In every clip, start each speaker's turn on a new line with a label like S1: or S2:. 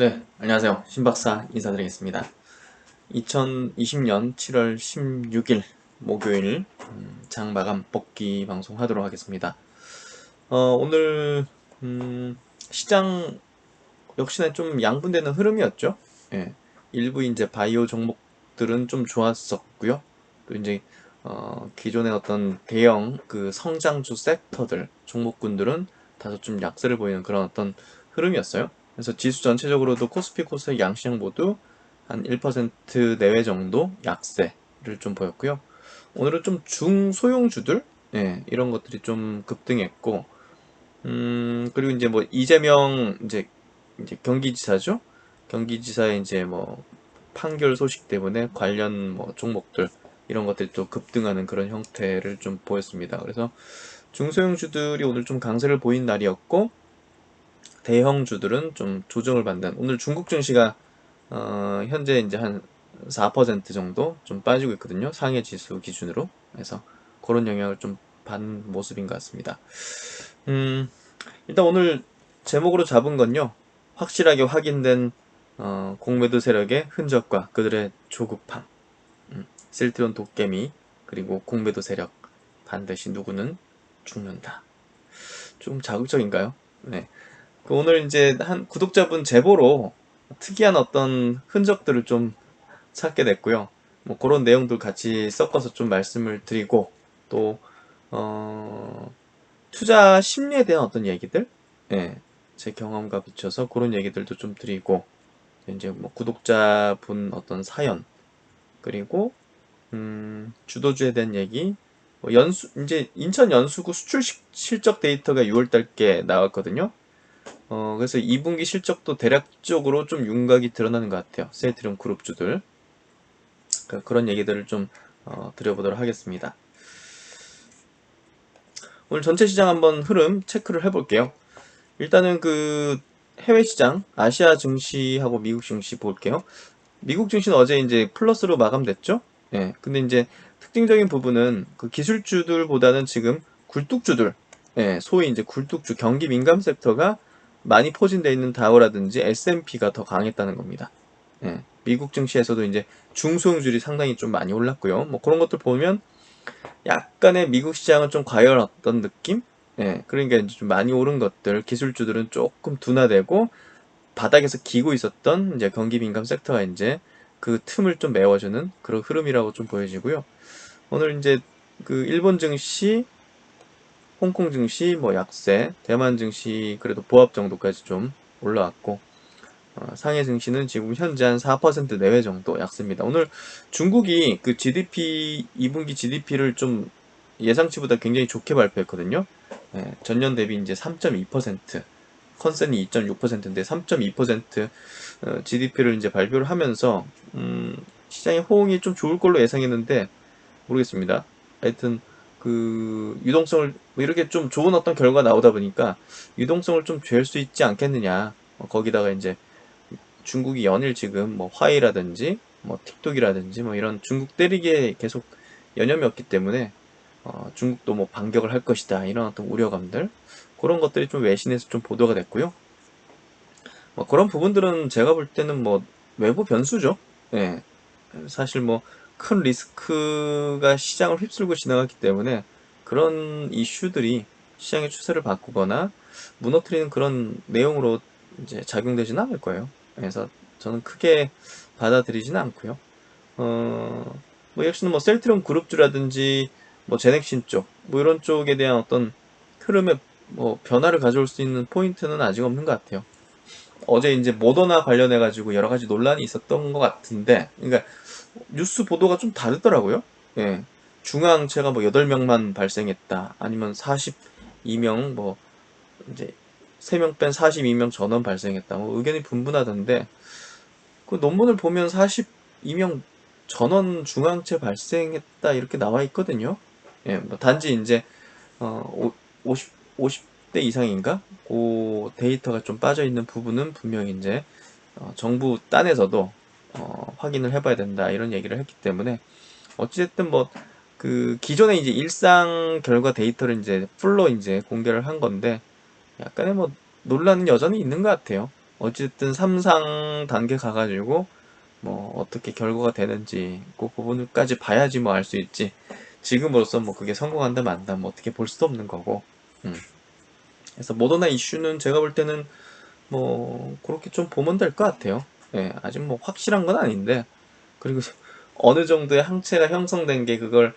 S1: 네, 안녕하세요. 신박사 인사드리겠습니다. 2020년 7월 16일 목요일 장 마감 복귀 방송 하도록 하겠습니다. 오늘 시장 역시나 좀 양분되는 흐름이었죠. 예, 일부 이제 바이오 종목들은 좀 좋았었고요. 또 이제 기존의 어떤 대형 그 성장주 섹터들 종목군들은 다소 좀 약세를 보이는 그런 어떤 흐름이었어요. 그래서 지수 전체적으로도 코스피 코스닥 양시장 모두 한 1% 내외 정도 약세를 좀 보였고요. 오늘은 좀 중소형주들, 예, 이런 것들이 좀 급등했고, 그리고 이제 뭐 이재명 이제 경기지사죠. 경기지사의 이제 뭐 판결 소식 때문에 관련 뭐 종목들 이런 것들이 또 급등하는 그런 형태를 좀 보였습니다. 그래서 중소형주들이 오늘 좀 강세를 보인 날이었고, 대형주들은 좀 조정을 받는, 오늘 중국 증시가 현재 이제 한 4% 정도 좀 빠지고 있거든요. 상해 지수 기준으로. 그래서 그런 영향을 좀 받은 모습인 것 같습니다. 음, 일단 오늘 제목으로 잡은 건요. 확실하게 확인된 공매도 세력의 흔적과 그들의 조급함. 실트론 도깨미 그리고 공매도 세력 반드시 누구는 죽는다. 좀 자극적인가요? 네. 오늘 이제 한 구독자분 제보로 특이한 어떤 흔적들을 좀 찾게 됐고요. 뭐 그런 내용들 같이 섞어서 좀 말씀을 드리고 또 투자 심리에 대한 어떤 얘기들, 예, 제 경험과 비춰서 그런 얘기들도 좀 드리고 이제 뭐 구독자분 어떤 사연 그리고 주도주에 대한 얘기, 뭐 이제 인천 연수구 수출 실적 데이터가 6월달께 나왔거든요. 그래서 2분기 실적도 대략적으로 좀 윤곽이 드러나는 것 같아요. 세트럼 그룹주들. 그러니까 그런 얘기들을 좀 드려보도록 하겠습니다. 오늘 전체 시장 한번 흐름 체크를 해볼게요. 일단은 그 해외 시장, 아시아 증시하고 미국 증시 볼게요. 미국 증시는 어제 이제 플러스로 마감됐죠? 예. 근데 이제 특징적인 부분은 그 기술주들보다는 지금 굴뚝주들, 예, 소위 이제 굴뚝주, 경기 민감 섹터가 많이 포진되어 있는 다우라든지 S&P가 더 강했다는 겁니다. 예. 미국 증시에서도 이제 중소형주들이 상당히 좀 많이 올랐고요. 뭐 그런 것들 보면 약간의 미국 시장은 좀 과열했던 느낌? 예. 그러니까 이제 좀 많이 오른 것들, 기술주들은 조금 둔화되고 바닥에서 기고 있었던 이제 경기 민감 섹터가 이제 그 틈을 좀 메워주는 그런 흐름이라고 좀 보여지고요. 오늘 이제 그 일본 증시, 홍콩 증시 뭐 약세, 대만 증시 그래도 보합 정도까지 좀 올라왔고, 상해 증시는 지금 현재 한 4% 내외 정도 약세입니다. 오늘 중국이 그 GDP 2분기 GDP를 좀 예상치보다 굉장히 좋게 발표했거든요. 예, 전년 대비 이제 3.2%, 컨센이 2.6%인데 3.2% GDP를 이제 발표를 하면서 시장의 호응이 좀 좋을 걸로 예상했는데 모르겠습니다. 하여튼 그 유동성을 뭐 이렇게 좀 좋은 어떤 결과 나오다 보니까 유동성을 좀 잴 수 있지 않겠느냐. 거기다가 이제 중국이 연일 지금 뭐 화웨이라든지 뭐 틱톡이라든지 뭐 이런 중국 때리기에 계속 여념이 없기 때문에 중국도 뭐 반격을 할 것이다 이런 어떤 우려감들 그런 것들이 좀 외신에서 좀 보도가 됐고요. 뭐 그런 부분들은 제가 볼 때는 뭐 외부 변수죠. 예. 사실 뭐 큰 리스크가 시장을 휩쓸고 지나갔기 때문에 그런 이슈들이 시장의 추세를 바꾸거나 무너뜨리는 그런 내용으로 이제 작용되지는 않을 거예요. 그래서 저는 크게 받아들이지는 않고요. 뭐 역시나 뭐 셀트리온 그룹주라든지 뭐 제넥신 쪽, 뭐 이런 쪽에 대한 어떤 흐름의 뭐 변화를 가져올 수 있는 포인트는 아직 없는 것 같아요. 어제 이제 모더나 관련해 가지고 여러 가지 논란이 있었던 것 같은데, 그러니까 뉴스 보도가 좀 다르더라고요. 예. 중화항체가 뭐 8명만 발생했다. 아니면 42명 뭐 이제 3명 뺀 42명 전원 발생했다. 뭐 의견이 분분하던데 그 논문을 보면 42명 전원 중항체 발생했다 이렇게 나와 있거든요. 예, 뭐 단지 이제 어 50대 이상인가? 그 데이터가 좀 빠져 있는 부분은 분명히 이제 정부 딴에서도 확인을 해봐야 된다 이런 얘기를 했기 때문에 어찌됐든 뭐 그 기존에 이제 일상 결과 데이터를 이제 풀로 이제 공개를 한 건데 약간의 뭐 논란은 여전히 있는 것 같아요. 어쨌든 3상 단계 가가지고 뭐 어떻게 결과가 되는지 그 부분까지 봐야지 뭐 알 수 있지. 지금으로서 뭐 그게 성공한다 만다 뭐 어떻게 볼 수도 없는 거고. 그래서 모더나 이슈는 제가 볼 때는 뭐 그렇게 좀 보면 될 것 같아요. 예, 아직 뭐 확실한 건 아닌데, 그리고 어느 정도의 항체가 형성된 게 그걸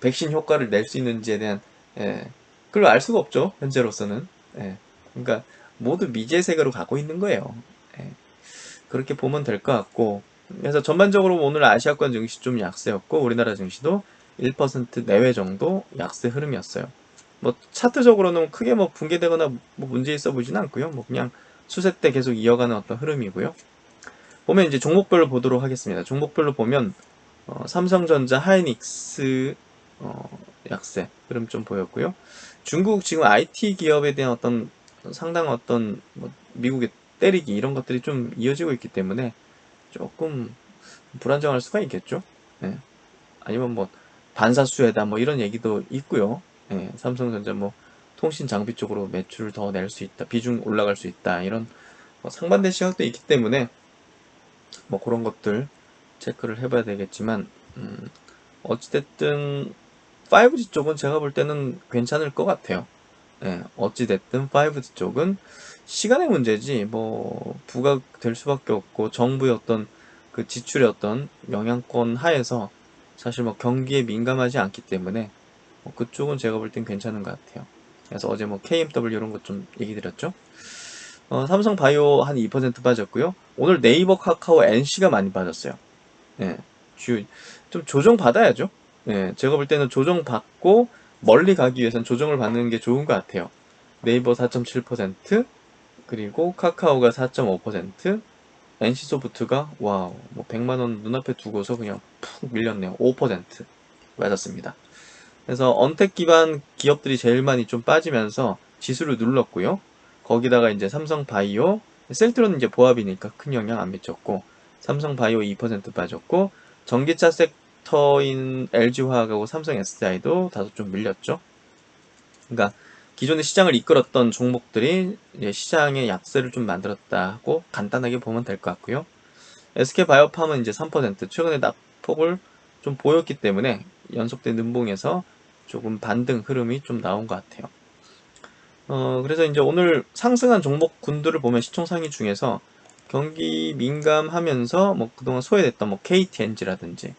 S1: 백신 효과를 낼 수 있는지에 대한, 예, 그걸 알 수가 없죠 현재로서는. 예, 그러니까 모두 미지의 세계로 가고 있는 거예요. 예, 그렇게 보면 될 것 같고, 그래서 전반적으로 오늘 아시아권 증시 좀 약세였고 우리나라 증시도 1% 내외 정도 약세 흐름이었어요. 뭐 차트적으로는 크게 뭐 붕괴되거나 뭐 문제 있어 보지는 않고요. 뭐 그냥 추세 때 계속 이어가는 어떤 흐름이고요. 보면 이제 종목별로 보도록 하겠습니다. 종목별로 보면 삼성전자, 하이닉스 약세 흐름 좀 보였고요. 중국 지금 IT 기업에 대한 어떤 상당한 어떤 뭐 미국의 때리기 이런 것들이 좀 이어지고 있기 때문에 조금 불안정할 수가 있겠죠. 예. 아니면 뭐 반사수혜다 뭐 이런 얘기도 있고요. 예. 삼성전자 뭐 통신 장비 쪽으로 매출을 더 낼 수 있다, 비중 올라갈 수 있다 이런 뭐 상반된 시각도 있기 때문에 뭐 그런 것들 체크를 해봐야 되겠지만, 어찌됐든 5G 쪽은 제가 볼 때는 괜찮을 것 같아요. 예, 어찌됐든 5G 쪽은 시간의 문제지 뭐 부각될 수밖에 없고, 정부의 어떤 그 지출의 어떤 영향권 하에서 사실 뭐 경기에 민감하지 않기 때문에 뭐 그쪽은 제가 볼 땐 괜찮은 것 같아요. 그래서 어제 뭐 KMW 이런 것 좀 얘기 드렸죠. 삼성 바이오 한 2% 빠졌고요. 오늘 네이버, 카카오, NC가 많이 빠졌어요. 예, 좀 조정 받아야죠. 예, 제가 볼 때는 조정 받고 멀리 가기 위해서는 조정을 받는 게 좋은 것 같아요. 네이버 4.7%, 그리고 카카오가 4.5%, NC소프트가 와우, 뭐 100만 원 눈앞에 두고서 그냥 푹 밀렸네요. 5% 맞았습니다. 그래서 언택 기반 기업들이 제일 많이 좀 빠지면서 지수를 눌렀고요. 거기다가 이제 삼성바이오, 셀트로는 이제 보합이니까 큰 영향 안 미쳤고, 삼성바이오 2% 빠졌고, 전기차 섹터인 LG화학하고 삼성 SDI도 다소 좀 밀렸죠. 그러니까 기존의 시장을 이끌었던 종목들이 이제 시장의 약세를 좀 만들었다고 간단하게 보면 될 것 같고요. SK바이오팜은 이제 3% 최근에 낙폭을 좀 보였기 때문에 연속된 눈봉에서 조금 반등 흐름이 좀 나온 것 같아요. 그래서 이제 오늘 상승한 종목군들을 보면 시총 상위 중에서 경기 민감하면서 뭐 그동안 소외됐던 뭐 KTNG라든지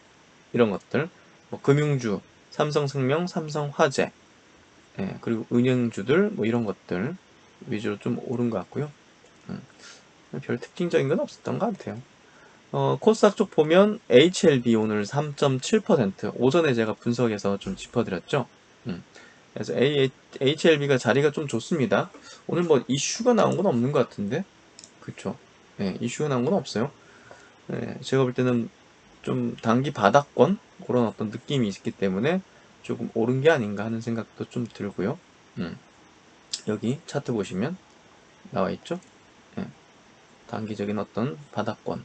S1: 이런 것들, 뭐 금융주, 삼성생명, 삼성화재, 예, 그리고 은행주들 뭐 이런 것들 위주로 좀 오른 것 같고요. 음, 별 특징적인 건 없었던 것 같아요. 코스닥 쪽 보면 HLB 오늘 3.7%, 오전에 제가 분석해서 좀 짚어드렸죠. 음, 그래서 HLB가 자리가 좀 좋습니다. 오늘 뭐 이슈가 나온 건 없는 것 같은데, 그쵸? 예, 이슈가 나온 건 없어요. 예, 제가 볼 때는 좀 단기 바닥권 그런 어떤 느낌이 있기 때문에 조금 오른 게 아닌가 하는 생각도 좀 들고요. 음, 여기 차트 보시면 나와 있죠? 예, 단기적인 어떤 바닥권.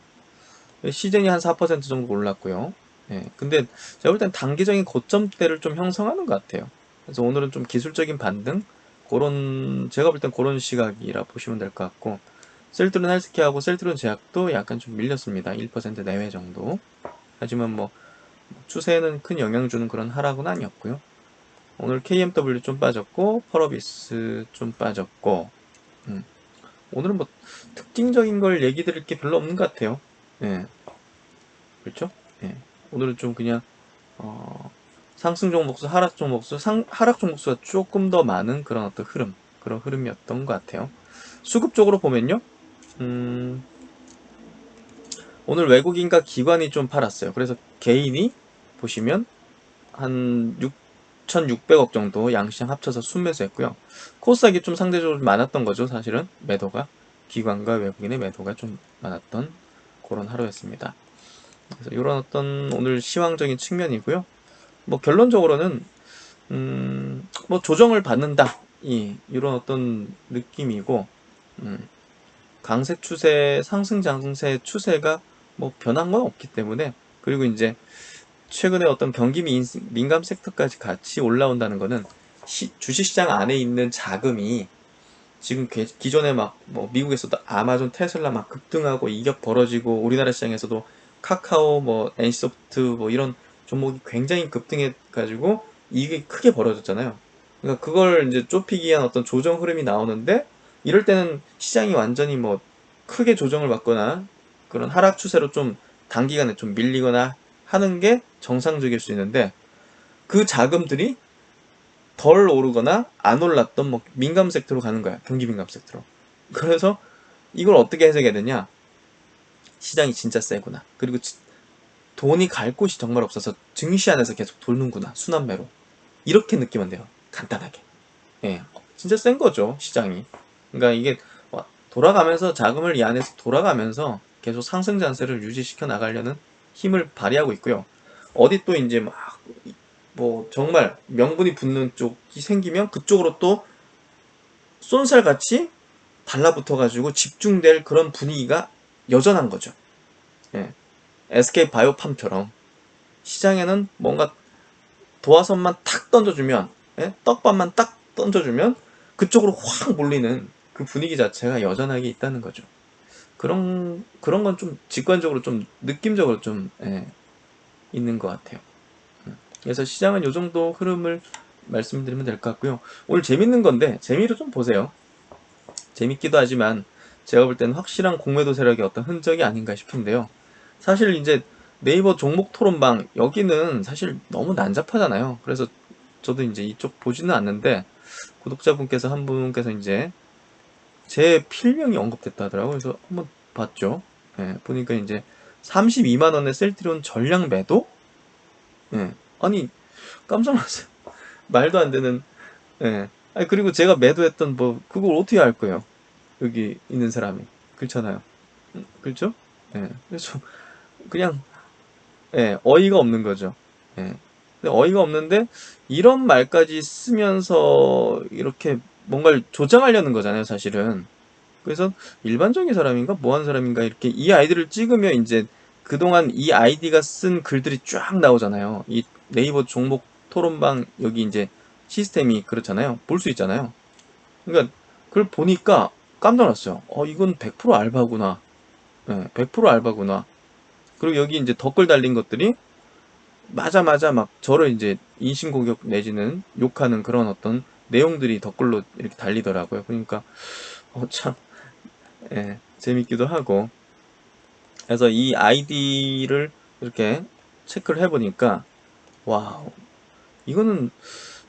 S1: 시즌이 한 4% 정도 올랐고요. 예, 근데 제가 볼 땐 단기적인 고점대를 좀 형성하는 것 같아요. 그래서 오늘은 좀 기술적인 반등, 그런 제가 볼 땐 그런 시각이라 보시면 될 것 같고, 셀트론 헬스케어하고 셀트론 제약도 약간 좀 밀렸습니다. 1% 내외 정도. 하지만 뭐 추세에는 큰 영향 주는 그런 하락은 아니었고요. 오늘 KMW 좀 빠졌고 펄어비스 좀 빠졌고, 음, 오늘은 뭐 특징적인 걸 얘기 드릴 게 별로 없는 것 같아요. 예, 그렇죠? 예. 오늘은 좀 그냥 어, 상승 종목수, 하락 종목수, 하락 종목수가 조금 더 많은 그런 어떤 흐름, 그런 흐름이었던 것 같아요. 수급 쪽으로 보면요, 음, 오늘 외국인과 기관이 좀 팔았어요. 그래서 개인이 보시면 한 6,600억 정도 양시장 합쳐서 순매수했고요. 코스닥이 좀 상대적으로 많았던 거죠, 사실은 매도가, 기관과 외국인의 매도가 좀 많았던 그런 하루였습니다. 그래서 이런 어떤 오늘 시황적인 측면이고요. 뭐 결론적으로는 뭐 조정을 받는다, 이런 어떤 느낌이고, 음, 강세 추세, 상승 장세 추세가 뭐 변한 건 없기 때문에, 그리고 이제 최근에 어떤 경기 민감 섹터까지 같이 올라온다는 거는 주식시장 안에 있는 자금이 지금 기존에 막 뭐 미국에서도 아마존, 테슬라 막 급등하고 이격 벌어지고 우리나라 시장에서도 카카오, 뭐 NC소프트 뭐 이런 종목이 굉장히 급등해 가지고 이익이 크게 벌어졌잖아요. 그러니까 그걸 이제 좁히기 위한 어떤 조정 흐름이 나오는데 이럴 때는 시장이 완전히 뭐 크게 조정을 받거나 그런 하락 추세로 좀 단기간에 좀 밀리거나 하는 게 정상적일 수 있는데 그 자금들이 덜 오르거나 안 올랐던 뭐 민감 섹터로 가는 거야. 경기 민감 섹터로. 그래서 이걸 어떻게 해석해야 되냐? 시장이 진짜 세구나. 그리고 돈이 갈 곳이 정말 없어서 증시 안에서 계속 돌는구나. 순환매로. 이렇게 느끼면 돼요. 간단하게. 예. 진짜 센 거죠. 시장이. 그러니까 이게 돌아가면서 자금을 이 안에서 돌아가면서 계속 상승 잔세를 유지시켜 나가려는 힘을 발휘하고 있고요. 어디 또 이제 막 뭐 정말 명분이 붙는 쪽이 생기면 그쪽으로 또 쏜살같이 달라붙어가지고 집중될 그런 분위기가 여전한 거죠. 예. SK 바이오팜처럼 시장에는 뭔가 도화선만 탁 던져주면, 예? 떡밥만 딱 던져주면 그쪽으로 확 몰리는 그 분위기 자체가 여전하게 있다는 거죠. 그런 건 좀 직관적으로 좀 느낌적으로 좀 있는 것 같아요. 그래서 시장은 요 정도 흐름을 말씀드리면 될 것 같고요. 오늘 재밌는 건데 재미로 좀 보세요. 재밌기도 하지만 제가 볼 때는 확실한 공매도 세력의 어떤 흔적이 아닌가 싶은데요. 사실 이제 네이버 종목 토론방 여기는 사실 너무 난잡하잖아요. 그래서 저도 이제 이쪽 보지는 않는데 구독자분께서 한 분께서 이제 제 필명이 언급됐다 하더라고요. 그래서 한번 봤죠. 예, 보니까 이제 32만 원에 셀 들여온 전량 매도? 예. 아니 깜짝 놀랐어요. 말도 안 되는. 예. 아니 그리고 제가 매도했던 뭐 그걸 어떻게 알 거예요? 여기 있는 사람이. 그렇잖아요. 그렇죠? 예. 그래서 그냥 어이가 없는 거죠. 예. 근데 어이가 없는데 이런 말까지 쓰면서 이렇게 뭔가를 조장하려는 거잖아요, 사실은. 그래서 일반적인 사람인가 뭐 하는 사람인가 이렇게 이 아이디를 찍으면 이제 그동안 이 아이디가 쓴 글들이 쫙 나오잖아요. 이 네이버 종목 토론방 여기 이제 시스템이 그렇잖아요. 볼 수 있잖아요. 그러니까 그걸 보니까 깜짝 놀랐어요. 이건 100% 알바구나. 100% 알바구나. 그리고 여기 이제 댓글 달린 것들이 맞아 막 저를 이제 인신공격 내지는 욕하는 그런 어떤 내용들이 댓글로 이렇게 달리더라고요. 그러니까 참 재밌기도 하고. 그래서 이 아이디를 이렇게 체크를 해보니까 와 이건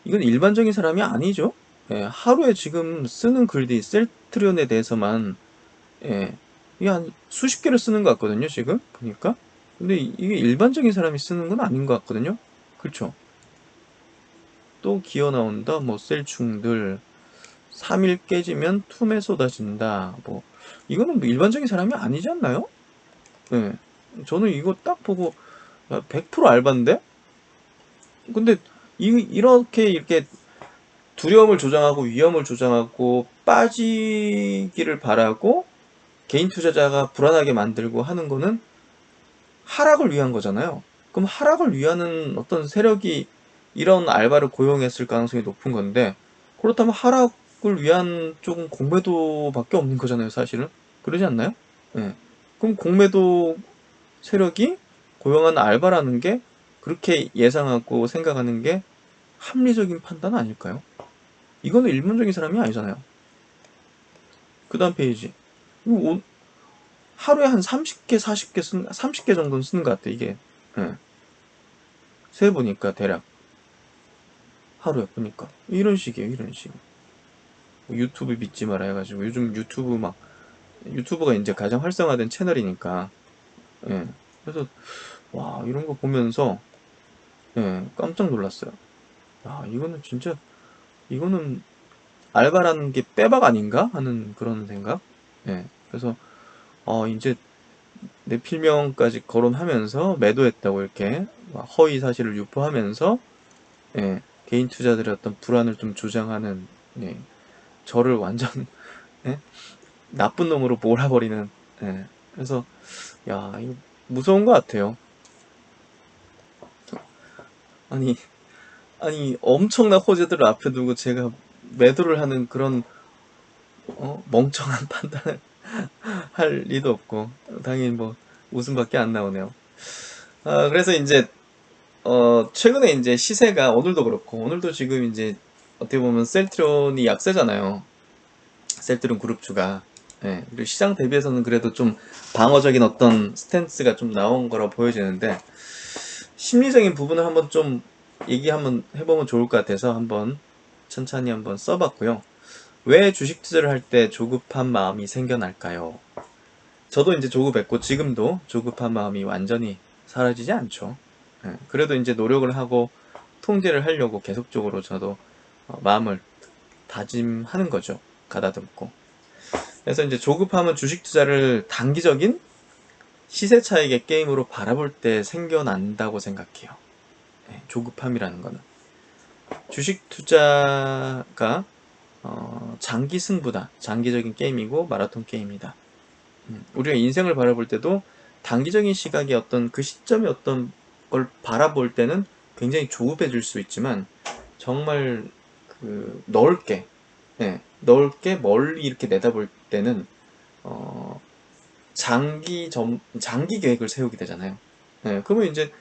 S1: 일반적인 사람이 아니죠. 하루에 지금 쓰는 글이 셀트리온에 대해서만 이게 한 수십 개를 쓰는 것 같거든요, 지금 보니까. 근데 이게 일반적인 사람이 쓰는 건 아닌 것 같거든요. 그렇죠? 또 기어 나온다. 뭐 셀충들 3일 깨지면 툼에 쏟아진다. 뭐 이거는 뭐 일반적인 사람이 아니지 않나요? 예. 저는 이거 딱 보고 100% 알바인데? 근데 이렇게 두려움을 조장하고 위험을 조장하고 빠지기를 바라고 개인 투자자가 불안하게 만들고 하는 거는 하락을 위한 거잖아요. 그럼 하락을 위하는 어떤 세력이 이런 알바를 고용했을 가능성이 높은 건데 그렇다면 하락을 위한 쪽은 공매도밖에 없는 거잖아요, 사실은. 그러지 않나요? 예. 그럼 공매도 세력이 고용한 알바라는 게 그렇게 예상하고 생각하는 게 합리적인 판단 아닐까요? 이거는 일반적인 사람이 아니잖아요. 그 다음 페이지. 하루에 한 30개, 30개 정도는 쓰는 것 같아, 이게. 예. 세보니까 대략. 하루에 보니까. 이런 식이에요, 이런 식. 뭐 유튜브 믿지 마라 해가지고. 요즘 유튜브가 이제 가장 활성화된 채널이니까. 예. 그래서, 와, 이런 거 보면서, 깜짝 놀랐어요. 아, 이거는 알바라는 게 빼박 아닌가? 하는 그런 생각? 그래서, 이제 내 필명까지 거론하면서 매도했다고 이렇게 허위 사실을 유포하면서 개인 투자들의 어떤 불안을 좀 조장하는 저를 완전 예? 나쁜 놈으로 몰아버리는 그래서 야 이거 무서운 것 같아요. 아니 엄청난 호재들을 앞에 두고 제가 매도를 하는 그런 멍청한 판단을 할 리도 없고 당연히 뭐 웃음밖에 안 나오네요. 그래서 이제 최근에 이제 시세가 오늘도 그렇고 오늘도 지금 이제 어떻게 보면 셀트론이 약세잖아요. 셀트론 그룹주가. 예, 그리고 시장 대비해서는 그래도 좀 방어적인 어떤 스탠스가 좀 나온 거라 보여지는데 심리적인 부분을 한번 좀 얘기 한번 해보면 좋을 것 같아서 한번 천천히 한번 써봤고요. 왜 주식 투자를 할 때 조급한 마음이 생겨날까요? 저도 이제 조급했고 지금도 조급한 마음이 완전히 사라지지 않죠. 예, 그래도 이제 노력을 하고 통제를 하려고 계속적으로 저도 마음을 다짐하는 거죠. 가다듬고. 그래서 이제 조급함은 주식 투자를 단기적인 시세 차익의 게임으로 바라볼 때 생겨난다고 생각해요. 예, 조급함이라는 거는. 주식 투자가 장기 승부다. 장기적인 게임이고 마라톤 게임이다. 우리가 인생을 바라볼 때도 단기적인 시각의 어떤 그 시점의 어떤 걸 바라볼 때는 굉장히 조급해질 수 있지만 정말 그 넓게, 네, 넓게 멀리 이렇게 내다볼 때는 어, 장기 계획을 세우게 되잖아요. 네, 그러면 이제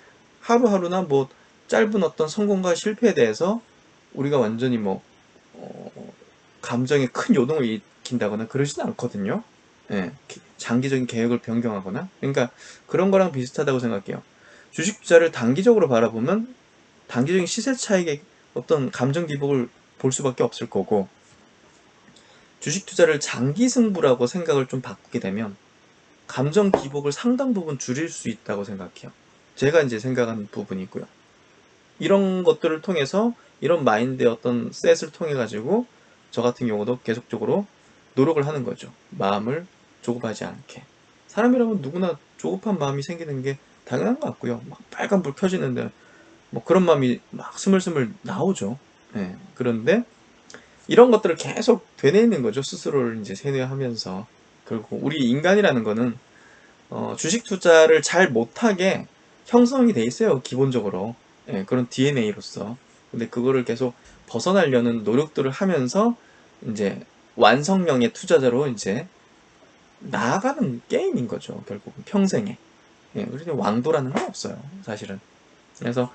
S1: 하루하루나 뭐 짧은 어떤 성공과 실패에 대해서 우리가 완전히 뭐 감정에 큰 요동을 일으킨다거나 그러지는 않거든요. 예, 장기적인 계획을 변경하거나. 그러니까 그런 거랑 비슷하다고 생각해요. 주식 투자를 단기적으로 바라보면 단기적인 시세 차익의 어떤 감정 기복을 볼 수밖에 없을 거고, 주식 투자를 장기 승부라고 생각을 좀 바꾸게 되면 감정 기복을 상당 부분 줄일 수 있다고 생각해요. 제가 이제 생각하는 부분이고요. 이런 것들을 통해서 이런 마인드의 어떤 셋을 통해 가지고 저 같은 경우도 계속적으로 노력을 하는 거죠. 마음을 조급하지 않게. 사람이라면 누구나 조급한 마음이 생기는 게 당연한 것 같고요. 막 빨간불 켜지는데 뭐 그런 마음이 막 스물스물 나오죠. 예. 그런데 이런 것들을 계속 되뇌이는 거죠. 스스로를 이제 세뇌하면서. 결국 우리 인간이라는 거는 주식 투자를 잘 못하게 형성이 돼 있어요. 기본적으로. 예, 그런 DNA로서. 근데 그거를 계속 벗어나려는 노력들을 하면서 이제 완성형의 투자자로 이제 나아가는 게임인 거죠. 결국은 평생에. 예, 그래서 왕도라는 건 없어요. 사실은. 그래서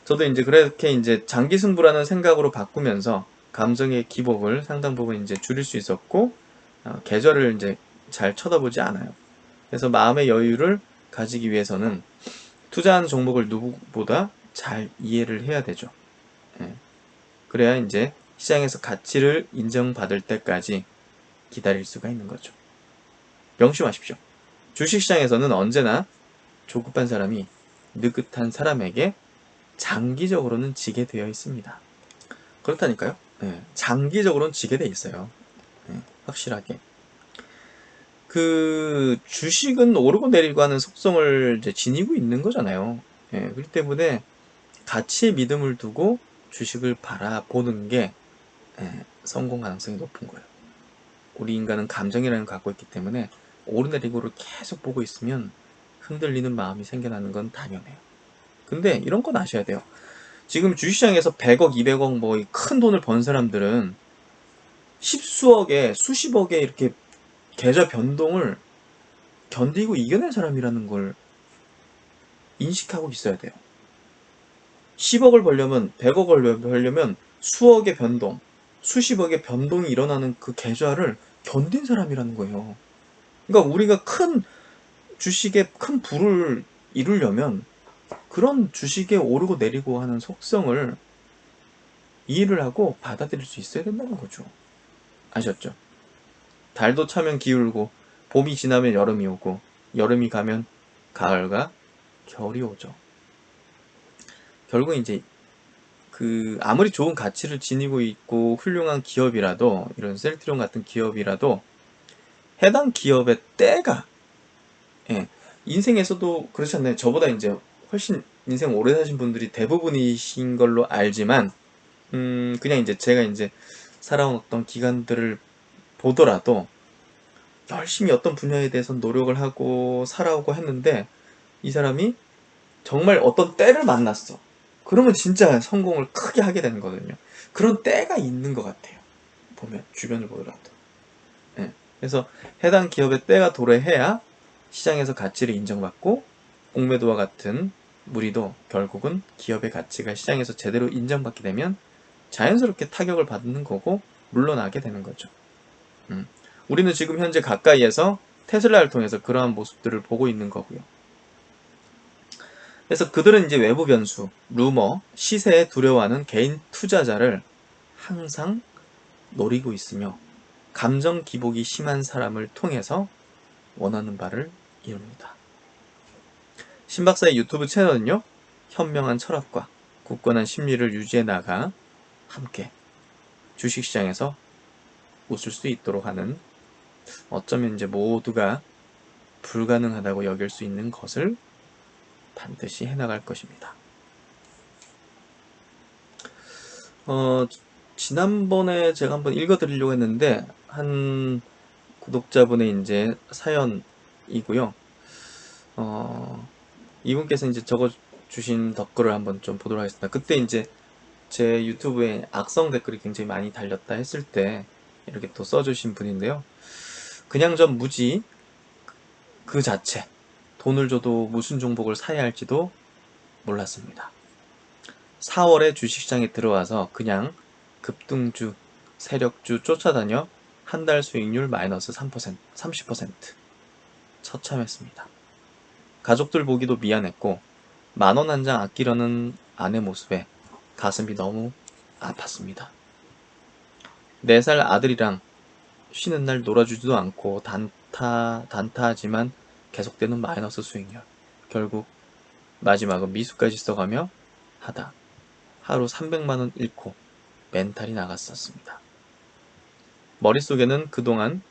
S1: 저도 이제 그렇게 이제 장기 승부라는 생각으로 바꾸면서 감정의 기복을 상당 부분 이제 줄일 수 있었고, 계절을 이제 잘 쳐다보지 않아요. 그래서 마음의 여유를 가지기 위해서는 투자하는 종목을 누구보다 잘 이해를 해야 되죠. 예. 그래야 이제 시장에서 가치를 인정받을 때까지 기다릴 수가 있는 거죠. 명심하십시오. 주식시장에서는 언제나 조급한 사람이 느긋한 사람에게 장기적으로는 지게 되어 있습니다. 그렇다니까요. 예. 장기적으로는 지게 돼 있어요. 예. 확실하게. 그 주식은 오르고 내리고 하는 속성을 이제 지니고 있는 거잖아요. 예. 그렇기 때문에 가치에 믿음을 두고 주식을 바라보는 게 성공 가능성이 높은 거예요. 우리 인간은 감정이라는 걸 갖고 있기 때문에 오르내리고를 계속 보고 있으면 흔들리는 마음이 생겨나는 건 당연해요. 근데 이런 건 아셔야 돼요. 지금 주식시장에서 100억, 200억 뭐 큰 돈을 번 사람들은 십수억에 수십억에 이렇게 계좌 변동을 견디고 이겨낸 사람이라는 걸 인식하고 있어야 돼요. 10억을 벌려면 100억을 벌려면 수억의 변동, 수십억의 변동이 일어나는 그 계좌를 견딘 사람이라는 거예요. 그러니까 우리가 큰 주식에 큰 부를 이루려면 그런 주식에 오르고 내리고 하는 속성을 이해를 하고 받아들일 수 있어야 된다는 거죠. 아셨죠? 달도 차면 기울고 봄이 지나면 여름이 오고 여름이 가면 가을과 겨울이 오죠. 결국 이제 그 아무리 좋은 가치를 지니고 있고 훌륭한 기업이라도 이런 셀트리온 같은 기업이라도 해당 기업의 때가 예, 인생에서도 그렇지 않나요? 저보다 이제 훨씬 인생 오래 사신 분들이 대부분이신 걸로 알지만 그냥 이제 제가 이제 살아온 어떤 기간들을 보더라도 열심히 어떤 분야에 대해서 노력을 하고 살아오고 했는데 이 사람이 정말 어떤 때를 만났어. 그러면 진짜 성공을 크게 하게 되는 거거든요. 그런 때가 있는 것 같아요. 보면 주변을 보더라도. 예. 그래서 해당 기업의 때가 도래해야 시장에서 가치를 인정받고 공매도와 같은 무리도 결국은 기업의 가치가 시장에서 제대로 인정받게 되면 자연스럽게 타격을 받는 거고 물러나게 되는 거죠. 우리는 지금 현재 가까이에서 테슬라를 통해서 그러한 모습들을 보고 있는 거고요. 그래서 그들은 이제 외부 변수, 루머, 시세에 두려워하는 개인 투자자를 항상 노리고 있으며 감정 기복이 심한 사람을 통해서 원하는 바를 이룹니다. 신박사의 유튜브 채널은요, 현명한 철학과 굳건한 심리를 유지해 나가 함께 주식시장에서 웃을 수 있도록 하는, 어쩌면 이제 모두가 불가능하다고 여길 수 있는 것을 반드시 해나갈 것입니다. 지난번에 제가 한번 읽어드리려고 했는데, 한 구독자분의 이제 사연이고요. 이분께서 이제 적어주신 댓글을 한번 좀 보도록 하겠습니다. 그때 이제 제 유튜브에 악성 댓글이 굉장히 많이 달렸다 했을 때 이렇게 또 써주신 분인데요. 그냥 전 무지 그 자체, 돈을 줘도 무슨 종목을 사야 할지도 몰랐습니다. 4월에 주식시장에 들어와서 그냥 급등주, 세력주 쫓아다녀 한 달 수익률 마이너스 3%, 30% 처참했습니다. 가족들 보기도 미안했고 10,000원 한 장 아끼려는 아내 모습에 가슴이 너무 아팠습니다. 4살 아들이랑 쉬는 날 놀아주지도 않고 단타하지만 계속되는 마이너스 수익률. 결국 마지막은 미수까지 써가며 하다 하루 300만원 잃고 멘탈이 나갔었습니다. 머릿속에는 그동안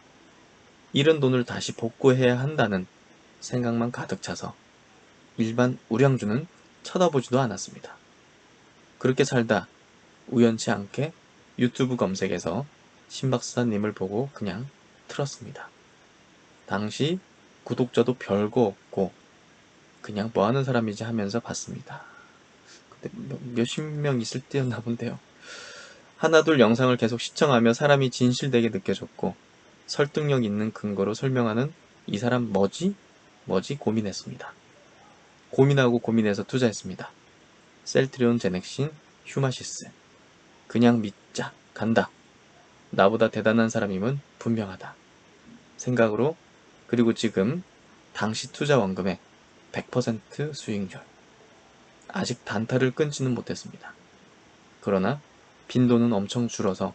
S1: 잃은 돈을 다시 복구해야 한다는 생각만 가득 차서 일반 우량주는 쳐다보지도 않았습니다. 그렇게 살다 우연치 않게 유튜브 검색에서 신박사님을 보고 그냥 틀었습니다. 당시 구독자도 별거 없고 그냥 뭐하는 사람이지 하면서 봤습니다. 그때 몇십 명 있을 때였나 본데요. 하나둘 영상을 계속 시청하며 사람이 진실되게 느껴졌고 설득력 있는 근거로 설명하는 이 사람 뭐지 고민했습니다. 고민하고 고민해서 투자했습니다. 셀트리온, 제넥신, 휴마시스. 그냥 믿자, 간다. 나보다 대단한 사람임은 분명하다. 생각으로, 그리고 지금 당시 투자 원금의 100% 수익률. 아직 단타를 끊지는 못했습니다. 그러나 빈도는 엄청 줄어서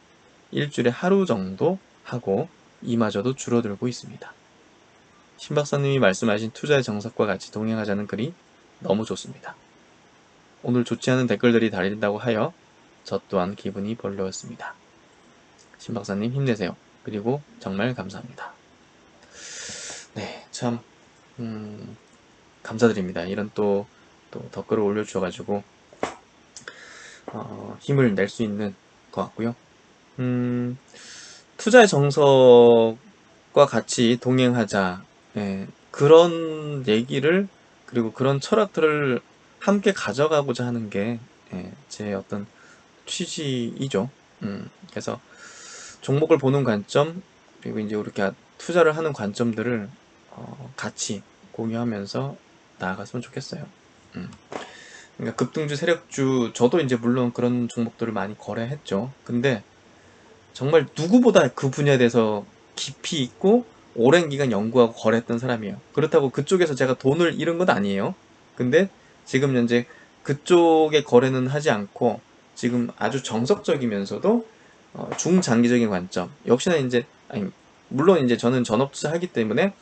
S1: 일주일에 하루 정도 하고 이마저도 줄어들고 있습니다. 신박사님이 말씀하신 투자의 정석과 같이 동행하자는 글이 너무 좋습니다. 오늘 좋지 않은 댓글들이 달린다고 하여 저 또한 기분이 별로였습니다. 신박사님 힘내세요. 그리고 정말 감사합니다. 네, 참 감사드립니다. 이런 또 댓글을 올려주셔가지고 힘을 낼 수 있는 것 같고요. 투자의 정석과 같이 동행하자. 예, 그런 얘기를, 그리고 그런 철학들을 함께 가져가고자 하는 게 제 어떤 취지이죠. 그래서 종목을 보는 관점, 그리고 이제 우리가 투자를 하는 관점들을 같이 공유하면서 나아갔으면 좋겠어요. 그러니까 급등주, 세력주, 저도 이제 물론 그런 종목들을 많이 거래했죠. 근데 정말 누구보다 그 분야에 대해서 깊이 있고 오랜 기간 연구하고 거래했던 사람이에요. 그렇다고 그쪽에서 제가 돈을 잃은 건 아니에요. 근데 지금 현재 그쪽의 거래는 하지 않고 지금 아주 정석적이면서도 중장기적인 관점. 역시나 이제 물론 이제 저는 전업 투자하기 때문에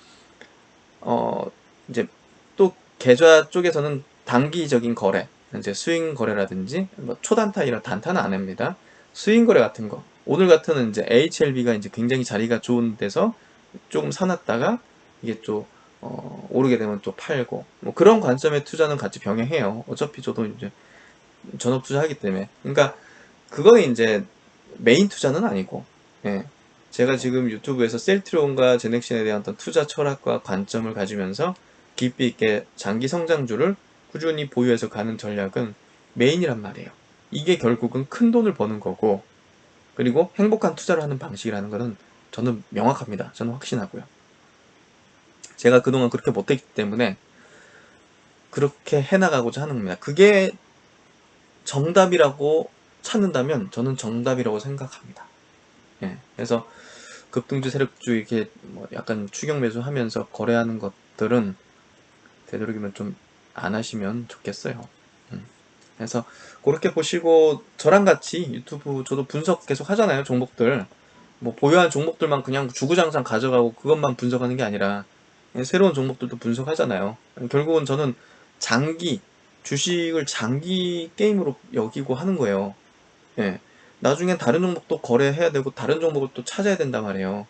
S1: 이제 또 계좌 쪽에서는 단기적인 거래, 이제 스윙 거래라든지 뭐 초단타 이런 단타는 안 합니다. 스윙 거래 같은 거. 오늘 같은 이제 HLB가 이제 굉장히 자리가 좋은 데서 조금 사놨다가 이게 또 오르게 되면 또 팔고 뭐 그런 관점의 투자는 같이 병행해요. 어차피 저도 이제 전업 투자하기 때문에. 그러니까 그거는 이제 메인 투자는 아니고, 예. 제가 지금 유튜브에서 셀트리온과 제넥신에 대한 어떤 투자 철학과 관점을 가지면서 깊이 있게 장기 성장주를 꾸준히 보유해서 가는 전략은 메인이란 말이에요. 이게 결국은 큰 돈을 버는 거고, 그리고 행복한 투자를 하는 방식이라는 것은 저는 명확합니다. 저는 확신하고요. 제가 그동안 그렇게 못했기 때문에 그렇게 해나가고자 하는 겁니다. 그게 정답이라고 찾는다면 저는 정답이라고 생각합니다. 예. 그래서 급등주, 세력주 이렇게 뭐 약간 추격 매수하면서 거래하는 것들은 되도록이면 좀 안 하시면 좋겠어요. 그래서 그렇게 보시고 저랑 같이 유튜브 저도 분석 계속 하잖아요. 종목들 뭐 보유한 종목들만 그냥 주구장창 가져가고 그것만 분석하는 게 아니라 새로운 종목들도 분석하잖아요. 결국은 저는 장기 주식을 장기 게임으로 여기고 하는 거예요. 예. 나중엔 다른 종목도 거래해야 되고 다른 종목을 또 찾아야 된단 말이에요.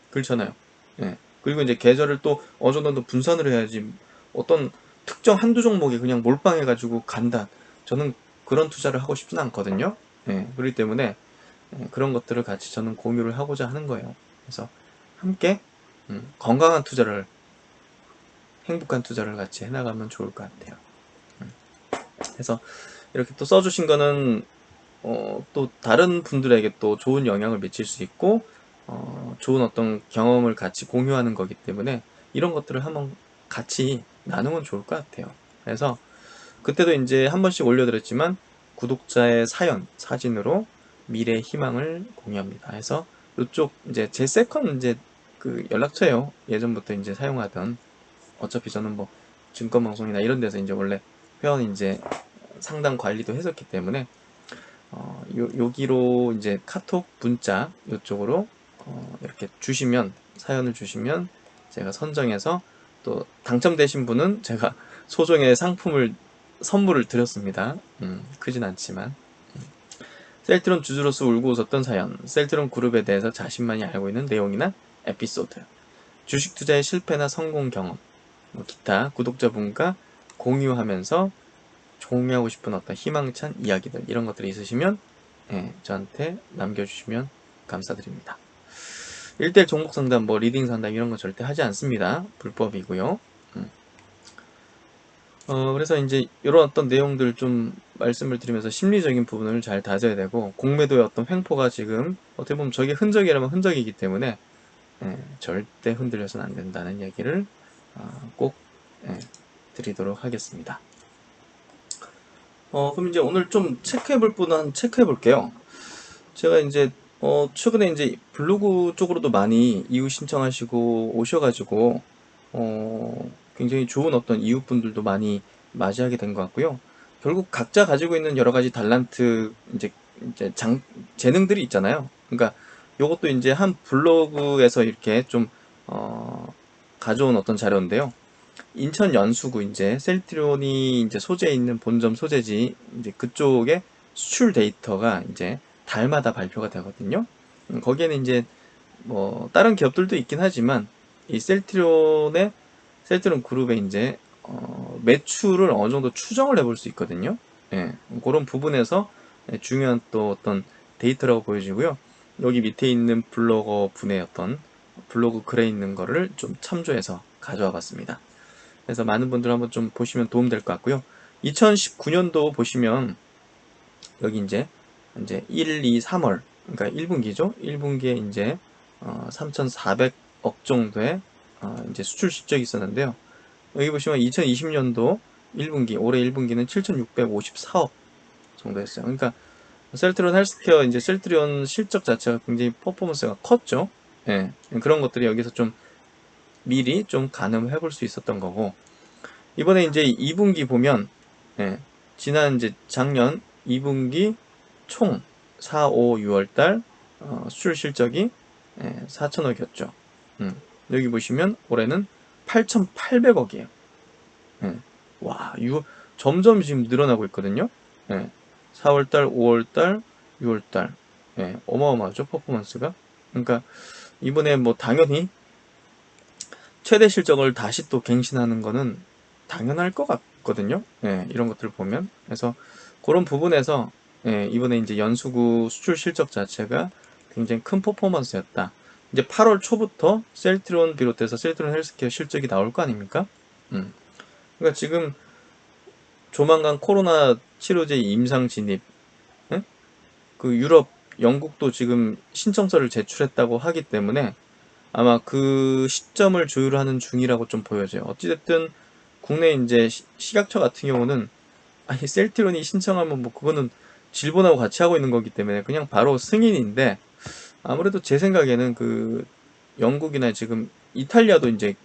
S1: 그렇잖아요. 예. 그리고 이제 계절을 또 어느 정도 분산을 해야지 어떤 특정 한두 종목이 그냥 몰빵해가지고 간다. 저는 그런 투자를 하고 싶진 않거든요. 예. 그렇기 때문에 그런 것들을 같이 저는 공유를 하고자 하는 거예요. 그래서 함께 건강한 투자를, 행복한 투자를 같이 해나가면 좋을 것 같아요. 그래서 이렇게 또 써주신 거는 또 다른 분들에게 또 좋은 영향을 미칠 수 있고 좋은 어떤 경험을 같이 공유하는 거기 때문에 이런 것들을 한번 같이 나누면 좋을 것 같아요. 그래서 그때도 이제 한 번씩 올려드렸지만 구독자의 사연, 사진으로 미래 희망을 공유합니다. 해서 이쪽 이제 제 세컨 이제 그 연락처예요. 예전부터 이제 사용하던, 어차피 저는 뭐 증권방송이나 이런 데서 이제 원래 회원 이제 상담 관리도 했었기 때문에 여기로 이제 카톡, 문자 이쪽으로 이렇게 주시면, 사연을 주시면 제가 선정해서 또 당첨되신 분은 제가 소정의 상품을 선물을 드렸습니다. 크진 않지만. 셀트론 주주로서 울고 웃었던 사연, 셀트론 그룹에 대해서 자신만이 알고 있는 내용이나 에피소드, 주식 투자의 실패나 성공 경험, 뭐 기타 구독자분과 공유하면서 공유하고 싶은 어떤 희망찬 이야기들, 이런 것들이 있으시면 저한테 남겨주시면 감사드립니다. 1대1 종목 상담, 뭐 리딩 상담 이런 거 절대 하지 않습니다. 불법이고요. 그래서 이제 이런 어떤 내용들 좀 말씀을 드리면서 심리적인 부분을 잘 다져야 되고, 공매도의 어떤 횡포가 지금 어떻게 보면 저게 흔적이라면 흔적이기 때문에 절대 흔들려서는 안 된다는 얘기를 꼭 드리도록 하겠습니다. 그럼 이제 오늘 좀 체크해 볼 분은 체크해 볼게요. 제가 이제 최근에 이제 블로그 쪽으로도 많이 이웃 신청하시고 오셔가지고 굉장히 좋은 어떤 이웃분들도 많이 맞이하게 된 것 같고요. 결국 각자 가지고 있는 여러 가지 달란트, 이제 재능들이 있잖아요. 그러니까 요것도 이제 한 블로그에서 이렇게 좀 가져온 어떤 자료인데요. 인천 연수구 이제 셀트리온이 이제 소재에 있는 본점 소재지 이제 그쪽에 수출 데이터가 이제 달마다 발표가 되거든요. 거기에는 이제 뭐 다른 기업들도 있긴 하지만 이 셀트리온 그룹의 이제 매출을 어느 정도 추정을 해볼 수 있거든요. 예, 그런 부분에서 중요한 또 어떤 데이터라고 보여지고요. 여기 밑에 있는 블로거 분의 어떤 블로그 글에 있는 거를 좀 참조해서 가져와 봤습니다. 그래서 많은 분들 한번 좀 보시면 도움될 것 같고요. 2019년도 보시면 여기 이제 1, 2, 3월, 그러니까 1분기죠. 1분기에 이제 3,400억 정도의 이제 수출 실적이 있었는데요. 여기 보시면 2020년도 1분기, 올해 1분기는 7,654억 정도였어요. 그러니까 셀트리온 헬스케어, 이제 셀트리온 실적 자체가 굉장히 퍼포먼스가 컸죠. 예, 그런 것들이 여기서 좀 미리 좀 가늠해 볼 수 있었던 거고, 이번에 이제 2분기 보면 지난 이제 작년 2분기 총 4, 5, 6월달 수출 실적이 4천억이었죠. 여기 보시면 올해는 8,800억이에요. 와, 점점 지금 늘어나고 있거든요. 4월달, 5월달, 6월달, 어마어마하죠, 퍼포먼스가. 그러니까 이번에 뭐 당연히 최대 실적을 다시 또 갱신하는 거는 당연할 것 같거든요. 이런 것들을 보면. 그래서 그런 부분에서 이번에 이제 연수구 수출 실적 자체가 굉장히 큰 퍼포먼스였다. 이제 8월 초부터 셀트리온 비롯해서 셀트리온 헬스케어 실적이 나올 거 아닙니까? 그러니까 지금 조만간 코로나 치료제 임상 진입, 그 유럽 영국도 지금 신청서를 제출했다고 하기 때문에 아마 그 시점을 조율하는 중이라고 좀 보여져요. 어찌됐든 국내 이제 식약처 같은 경우는 아니 셀트론이 신청하면 뭐 그거는 질본하고 같이 하고 있는 거기 때문에 그냥 바로 승인인데 아무래도 제 생각에는 그 영국이나 지금 이탈리아도 이제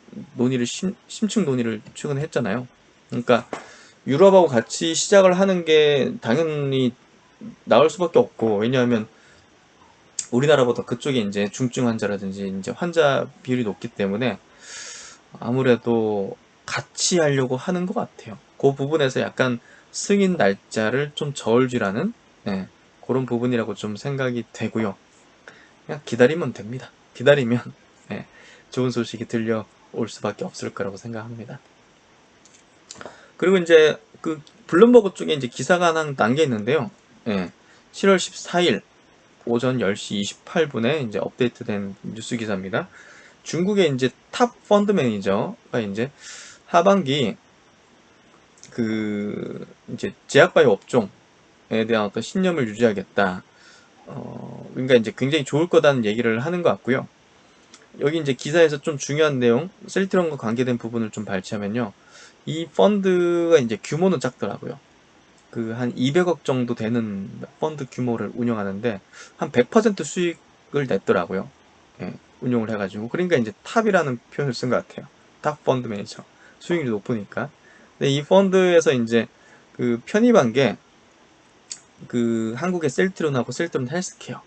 S1: 심층 논의를 최근에 했잖아요. 그러니까 유럽하고 같이 시작을 하는 게 당연히 나을 수밖에 없고 왜냐하면 우리나라보다 그쪽에 이제 중증 환자라든지 이제 환자 비율이 높기 때문에 아무래도 같이 하려고 하는 것 같아요. 그 부분에서 약간 승인 날짜를 좀 저울질하는 예, 그런 부분이라고 좀 생각이 되고요. 그냥 기다리면 됩니다. 기다리면 예, 좋은 소식이 들려올 수밖에 없을 거라고 생각합니다. 그리고 이제 그 블룸버그 쪽에 이제 기사가 하나 남겨 있는데요. 예, 7월 14일 오전 10시 28분에 이제 업데이트된 뉴스 기사입니다. 중국의 이제 탑 펀드 매니저가 이제 하반기 그 이제 제약바이오 업종에 대한 어떤 신념을 유지하겠다. 그러니까 이제 굉장히 좋을 거다는 얘기를 하는 것 같고요. 여기 이제 기사에서 좀 중요한 내용, 셀트론과 관계된 부분을 좀 발췌하면요. 이 펀드가 이제 규모는 작더라고요. 그 한 200억 정도 되는 펀드 규모를 운영하는데 한 100% 수익을 냈더라고요. 예, 운용을 해가지고. 그러니까 이제 탑이라는 표현을 쓴 것 같아요. 탑 펀드 매니저. 수익률이 높으니까. 근데 이 펀드에서 이제 그 편입한 게 그 한국의 셀트론하고 셀트론 헬스케어.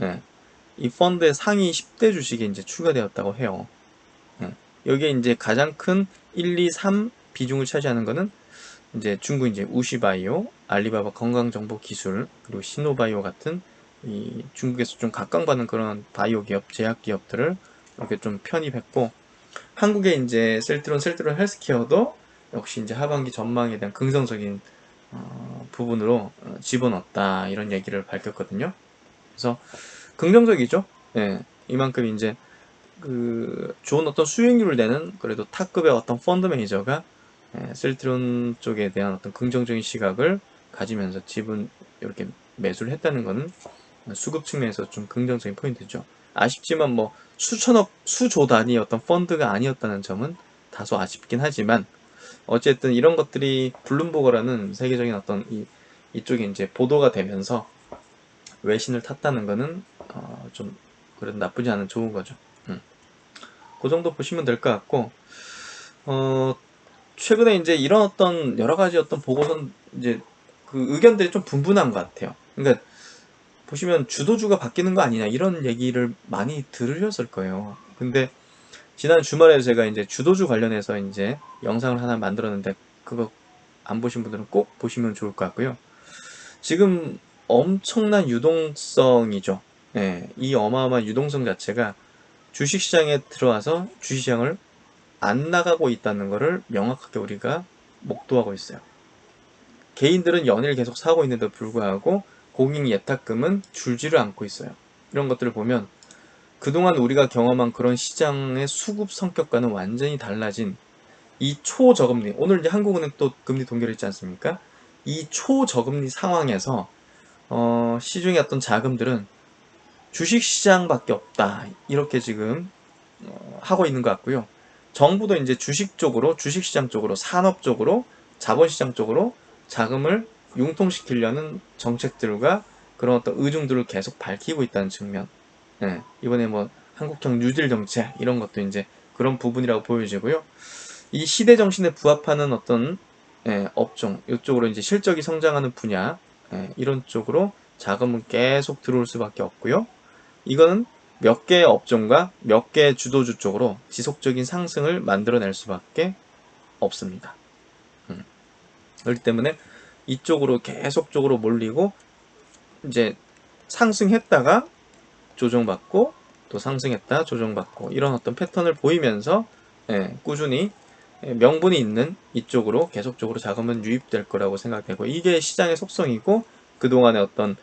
S1: 예, 이 펀드의 상위 10대 주식이 이제 추가되었다고 해요. 예, 여기에 이제 가장 큰 1, 2, 3 비중을 차지하는 거는 이제 중국 이제 우시바이오, 알리바바 건강정보기술, 그리고 시노바이오 같은 이 중국에서 좀 각광받는 그런 바이오 기업, 제약 기업들을 이렇게 좀 편입했고, 한국의 이제 셀트론 헬스케어도 역시 이제 하반기 전망에 대한 긍정적인 부분으로 집어넣었다 이런 얘기를 밝혔거든요. 그래서 긍정적이죠. 예, 이만큼 이제 그 좋은 어떤 수익률을 내는 그래도 탑급의 어떤 펀드 매니저가 셀트론 쪽에 대한 어떤 긍정적인 시각을 가지면서 지분 이렇게 매수를 했다는 것은 수급 측면에서 좀 긍정적인 포인트죠. 아쉽지만 뭐 수천억, 수조 단위의 어떤 펀드가 아니었다는 점은 다소 아쉽긴 하지만 어쨌든 이런 것들이 블룸버거라는 세계적인 어떤 이쪽에 이제 보도가 되면서 외신을 탔다는 것은 좀 그래도 나쁘지 않은 좋은 거죠. 그 정도 보시면 될 것 같고 어, 최근에 이제 이런 어떤 여러 가지 어떤 보고선 이제 그 의견들이 좀 분분한 것 같아요. 그러니까 보시면 주도주가 바뀌는 거 아니냐 이런 얘기를 많이 들으셨을 거예요. 근데 지난 주말에 제가 이제 주도주 관련해서 이제 영상을 하나 만들었는데 그거 안 보신 분들은 꼭 보시면 좋을 것 같고요. 지금 엄청난 유동성이죠. 예, 이 어마어마한 유동성 자체가 주식시장에 들어와서 주식시장을 안 나가고 있다는 것을 명확하게 우리가 목도하고 있어요. 개인들은 연일 계속 사고 있는데도 불구하고 공인 예탁금은 줄지를 않고 있어요. 이런 것들을 보면 그동안 우리가 경험한 그런 시장의 수급 성격과는 완전히 달라진 이 초저금리, 오늘 이제 한국은행 또 금리 동결 했지 않습니까? 이 초저금리 상황에서 시중의 어떤 자금들은 주식시장밖에 없다. 이렇게 지금 하고 있는 것 같고요. 정부도 이제 주식 쪽으로, 주식시장 쪽으로, 산업 쪽으로, 자본시장 쪽으로 자금을 융통시키려는 정책들과 그런 어떤 의중들을 계속 밝히고 있다는 측면. 예, 이번에 뭐 한국형 뉴딜 정책 이런 것도 이제 그런 부분이라고 보여지고요. 이 시대 정신에 부합하는 어떤 업종, 이쪽으로 이제 실적이 성장하는 분야, 이런 쪽으로 자금은 계속 들어올 수밖에 없고요. 이거는 몇 개의 업종과 몇 개의 주도주 쪽으로 지속적인 상승을 만들어낼 수밖에 없습니다. 그렇기 때문에 이쪽으로 계속적으로 몰리고 이제 상승했다가 조정받고 또 상승했다 조정받고 이런 어떤 패턴을 보이면서 꾸준히 명분이 있는 이쪽으로 계속적으로 자금은 유입될 거라고 생각되고 이게 시장의 속성이고 그동안의 어떤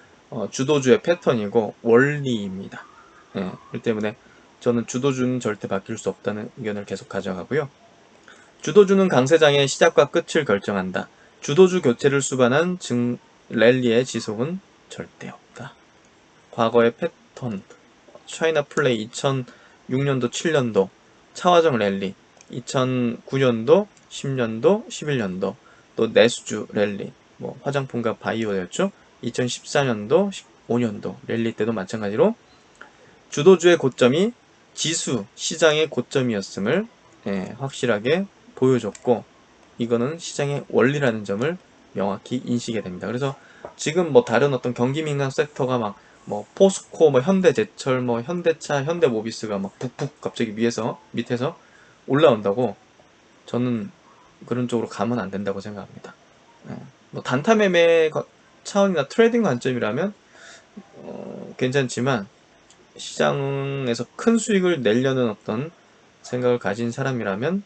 S1: 주도주의 패턴이고 원리입니다. 그렇기 때문에 저는 주도주는 절대 바뀔 수 없다는 의견을 계속 가져가고요. 주도주는 강세장의 시작과 끝을 결정한다. 주도주 교체를 수반한 랠리의 지속은 절대 없다. 과거의 패턴, 차이나 플레이 2006년도, 7년도, 차화정 랠리, 2009년도, 10년도, 11년도, 또 내수주 랠리, 뭐 화장품과 바이오였죠. 2014년도, 15년도 랠리 때도 마찬가지로 주도주의 고점이 지수 시장의 고점이었음을 확실하게 보여줬고, 이거는 시장의 원리라는 점을 명확히 인식이 됩니다. 그래서 지금 뭐 다른 어떤 경기 민감 섹터가 막 뭐 포스코, 뭐 현대제철, 뭐 현대차, 현대모비스가 막 북북 갑자기 밑에서 올라온다고, 저는 그런 쪽으로 가면 안 된다고 생각합니다. 뭐 단타 매매 차원이나 트레이딩 관점이라면 괜찮지만, 시장에서 큰 수익을 내려는 어떤 생각을 가진 사람이라면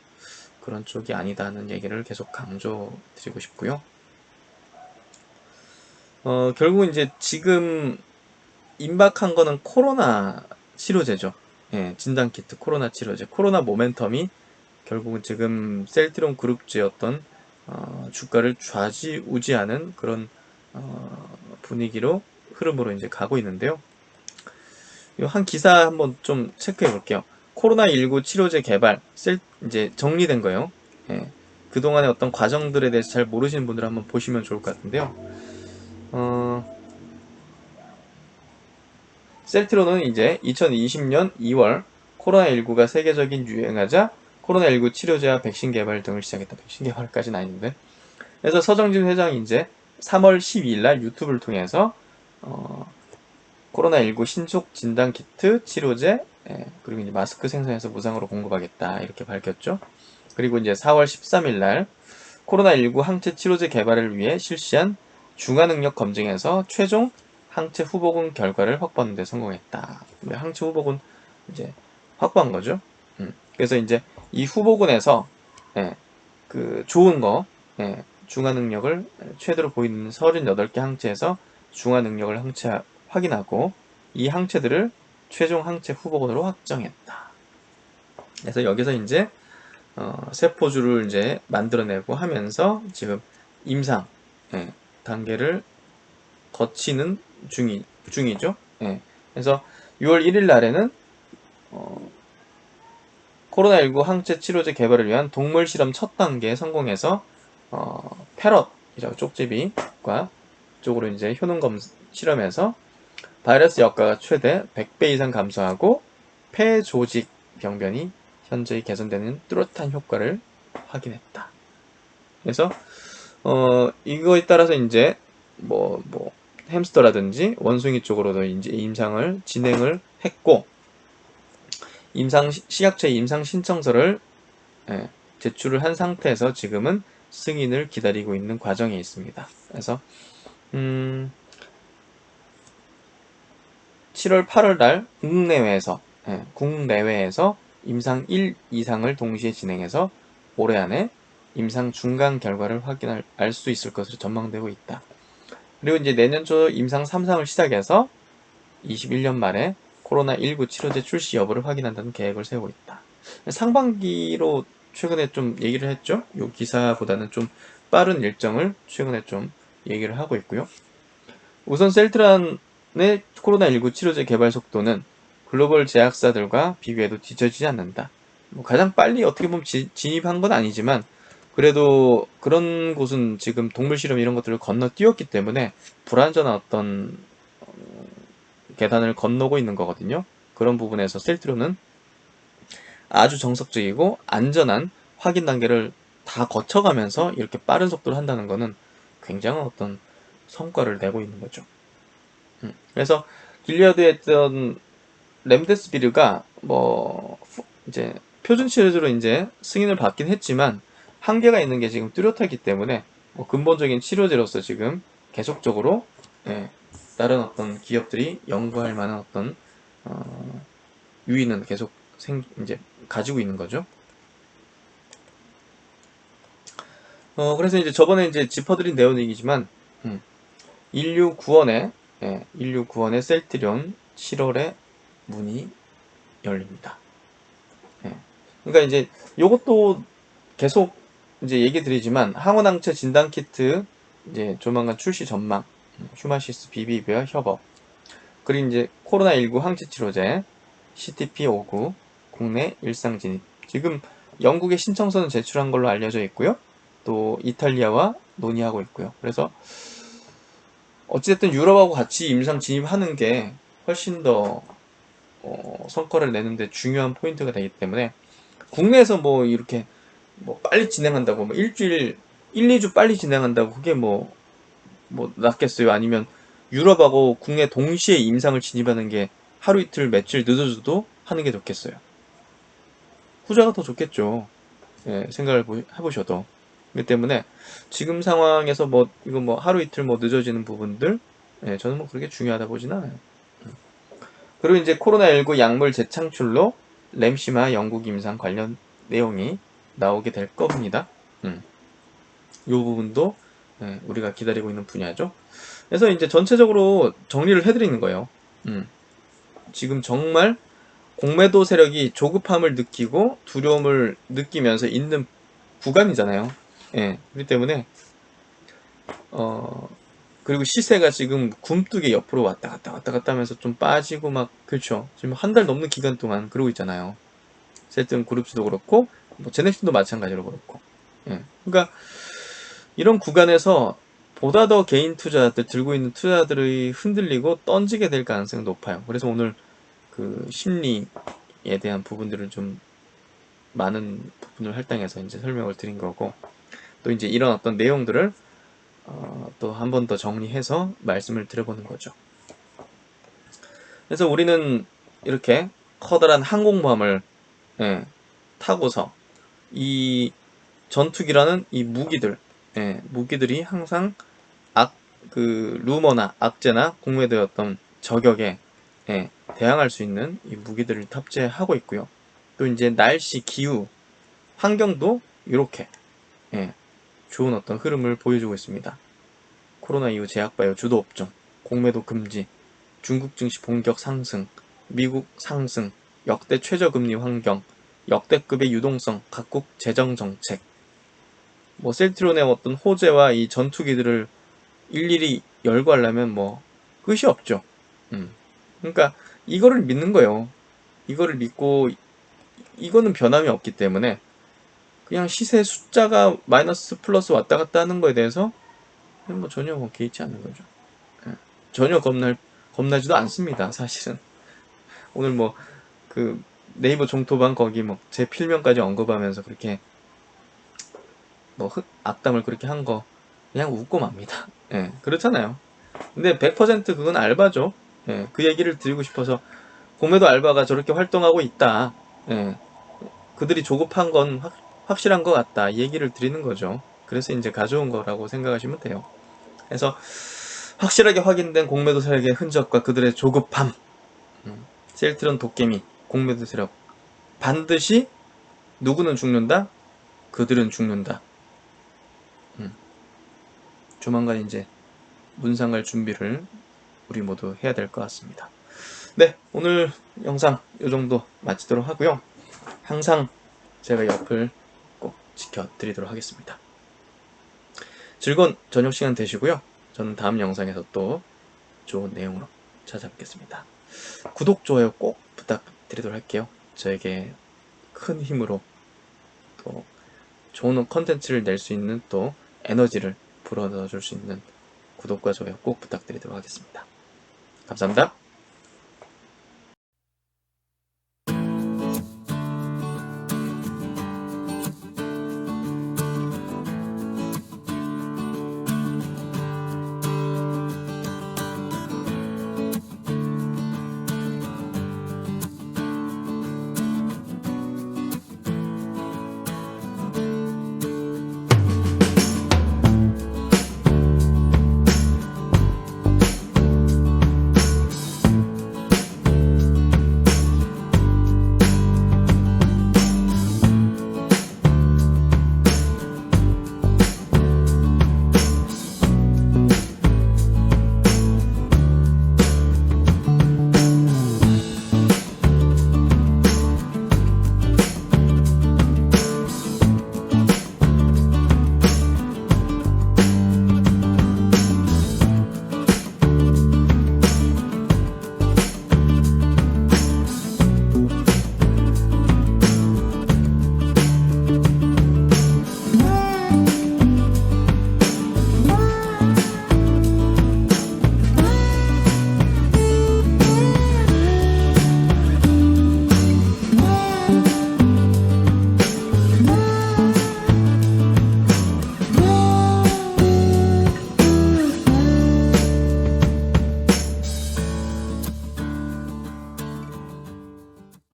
S1: 그런 쪽이 아니다는 얘기를 계속 강조드리고 싶고요. 결국은 이제 지금 임박한 거는 코로나 치료제죠. 예, 진단키트, 코로나 치료제, 코로나 모멘텀이 결국은 지금 셀트리온 그룹주의 어떤 주가를 좌지우지하는 그런 분위기로, 흐름으로 이제 가고 있는데요. 한 기사 한번 좀 체크해 볼게요. 코로나19 치료제 개발, 이제 정리된 거예요. 예. 그동안의 어떤 과정들에 대해서 잘 모르시는 분들 한번 보시면 좋을 것 같은데요. 셀트로는 이제 2020년 2월 코로나19가 세계적인 유행하자 코로나19 치료제와 백신 개발 등을 시작했다. 백신 개발까지는 아닌데. 그래서 서정진 회장이 이제 3월 12일 날 유튜브를 통해서 코로나19 신속 진단 키트, 치료제, 그리고 이제 마스크 생산해서 무상으로 공급하겠다 이렇게 밝혔죠. 그리고 이제 4월 13일 날 코로나19 항체 치료제 개발을 위해 실시한 중화능력 검증에서 최종 항체 후보군 결과를 확보하는 데 성공했다. 항체 후보군 이제 확보한 거죠. 그래서 이제 이 후보군에서 그 좋은 거, 중화 능력을 최대로 보이는 38개 항체에서 중화 능력을 확인하고 이 항체들을 최종 항체 후보군으로 확정했다. 그래서 여기서 이제 세포주를 이제 만들어내고 하면서 지금 임상 단계를 거치는 중이죠. 그래서 6월 1일 날에는 코로나19 항체 치료제 개발을 위한 동물 실험 첫 단계에 성공해서 패럿이라고 쪽제비과 쪽으로 이제 효능 실험에서 바이러스 역가가 최대 100배 이상 감소하고 폐 조직 병변이 현저히 개선되는 뚜렷한 효과를 확인했다. 그래서 이거에 따라서 이제 뭐 햄스터라든지 원숭이 쪽으로도 이제 임상을 진행을 했고, 식약처에 임상 신청서를 제출을 한 상태에서 지금은 승인을 기다리고 있는 과정에 있습니다. 그래서 7월 8월 날 국내외에서 임상 1 이상을 동시에 진행해서 올해 안에 임상 중간 결과를 알 수 있을 것으로 전망되고 있다. 그리고 이제 내년 초 임상 3상을 시작해서 21년 말에 코로나19 치료제 출시 여부를 확인한다는 계획을 세우고 있다. 상반기로 최근에 좀 얘기를 했죠. 요 기사보다는 좀 빠른 일정을 최근에 좀 얘기를 하고 있고요. 우선 셀트란의 코로나19 치료제 개발 속도는 글로벌 제약사들과 비교해도 뒤처지지 않는다. 가장 빨리 어떻게 보면 진입한 건 아니지만, 그래도 그런 곳은 지금 동물 실험 이런 것들을 건너뛰었기 때문에 불완전한 어떤 계단을 건너고 있는 거거든요. 그런 부분에서 셀트로는 아주 정석적이고 안전한 확인 단계를 다 거쳐가면서 이렇게 빠른 속도로 한다는 거는 굉장한 어떤 성과를 내고 있는 거죠. 그래서 길리아드에 했던 렘데스비르가 이제 표준 치료제로 이제 승인을 받긴 했지만 한계가 있는 게 지금 뚜렷하기 때문에 근본적인 치료제로서 지금 계속적으로 다른 어떤 기업들이 연구할 만한 어떤 유인은 계속 이제 가지고 있는 거죠. 그래서 이제 저번에 이제 짚어드린 내용이지만 인류 구원의 셀트리온 7월에 문이 열립니다. 그러니까 이제 요것도 계속 이제 얘기 드리지만 항원항체 진단키트 이제 조만간 출시 전망, 휴마시스 비비비와 협업, 그리고 이제 코로나19 항체치료제 CTP-59 국내 일상 진입. 지금 영국에 신청서는 제출한 걸로 알려져 있고요. 또 이탈리아와 논의하고 있고요. 그래서 어찌됐든 유럽하고 같이 임상 진입하는 게 훨씬 더 성과를 내는데 중요한 포인트가 되기 때문에 국내에서 뭐 이렇게 뭐 빨리 진행한다고 뭐 일주일 1, 2주 빨리 진행한다고 그게 뭐 낫겠어요? 아니면 유럽하고 국내 동시에 임상을 진입하는 게 하루 이틀 며칠 늦어져도 하는 게 좋겠어요? 후자가 더 좋겠죠. 예, 생각을 해보셔도. 그렇기 때문에 지금 상황에서 뭐 이거 뭐 하루 이틀 뭐 늦어지는 부분들, 예, 저는 뭐 그렇게 중요하다 보진 않아요. 그리고 이제 코로나19 약물 재창출로 램시마 영국 임상 관련 내용이 나오게 될 겁니다. 이 부분도 우리가 기다리고 있는 분야죠. 그래서 이제 전체적으로 정리를 해드리는 거예요. 지금 정말 공매도 세력이 조급함을 느끼고 두려움을 느끼면서 있는 구간이잖아요. 예, 그렇기 때문에 그리고 시세가 지금 굼뜨게 옆으로 왔다 갔다 왔다 갔다 하면서 좀 빠지고 막 그렇죠. 지금 한 달 넘는 기간 동안 그러고 있잖아요. 셀튼 그룹스도 그렇고 뭐 제넥슨도 마찬가지로 그렇고. 예, 그러니까 이런 구간에서 보다 더 개인 투자들 들고 있는 투자들이 흔들리고 던지게 될 가능성이 높아요. 그래서 오늘 그 심리에 대한 부분들을 좀 많은 부분을 할당해서 이제 설명을 드린 거고, 또 이제 이런 어떤 내용들을 또 한 번 더 정리해서 말씀을 드려보는 거죠. 그래서 우리는 이렇게 커다란 항공모함을 타고서 이 전투기라는 이 무기들, 무기들이 항상 그 루머나 악재나 공매도였던 저격에 대항할 수 있는 이 무기들을 탑재하고 있고요. 또 이제 날씨, 기후, 환경도 이렇게 좋은 어떤 흐름을 보여주고 있습니다. 코로나 이후 제약바이오 주도 업종, 공매도 금지, 중국 증시 본격 상승, 미국 상승, 역대 최저금리 환경, 역대급의 유동성, 각국 재정 정책, 뭐 셀트론의 어떤 호재와 이 전투기들을 일일이 열거하려면 뭐 끝이 없죠. 그러니까 이거를 믿는 거예요. 이거를 믿고 이거는 변함이 없기 때문에 그냥 시세 숫자가 마이너스 플러스 왔다 갔다 하는 거에 대해서 뭐 전혀 뭐 개의치 않는 거죠. 전혀 겁나지도 않습니다. 사실은 오늘 뭐 그 네이버 종토방 거기 뭐 제 필명까지 언급하면서 그렇게 뭐 악담을 그렇게 한 거 그냥 웃고 맙니다. 예, 그렇잖아요. 근데 100% 그건 알바죠. 예, 그 얘기를 드리고 싶어서 공매도 알바가 저렇게 활동하고 있다. 예, 그들이 조급한 건 확실한 것 같다. 이 얘기를 드리는 거죠. 그래서 이제 가져온 거라고 생각하시면 돼요. 그래서 확실하게 확인된 공매도 세력의 흔적과 그들의 조급함, 셀트론 도깨미, 공매도 세력 반드시 누구는 죽는다? 그들은 죽는다. 조만간 이제 문상 갈 준비를 우리 모두 해야 될 것 같습니다. 네, 오늘 영상 이 정도 마치도록 하고요. 항상 제가 옆을 꼭 지켜드리도록 하겠습니다. 즐거운 저녁 시간 되시고요. 저는 다음 영상에서 또 좋은 내용으로 찾아뵙겠습니다. 구독, 좋아요 꼭 부탁드리도록 할게요. 저에게 큰 힘으로 또 좋은 컨텐츠를 낼 수 있는 또 에너지를 불어넣어 줄 수 있는 구독과 좋아요 꼭 부탁드리도록 하겠습니다. 감사합니다.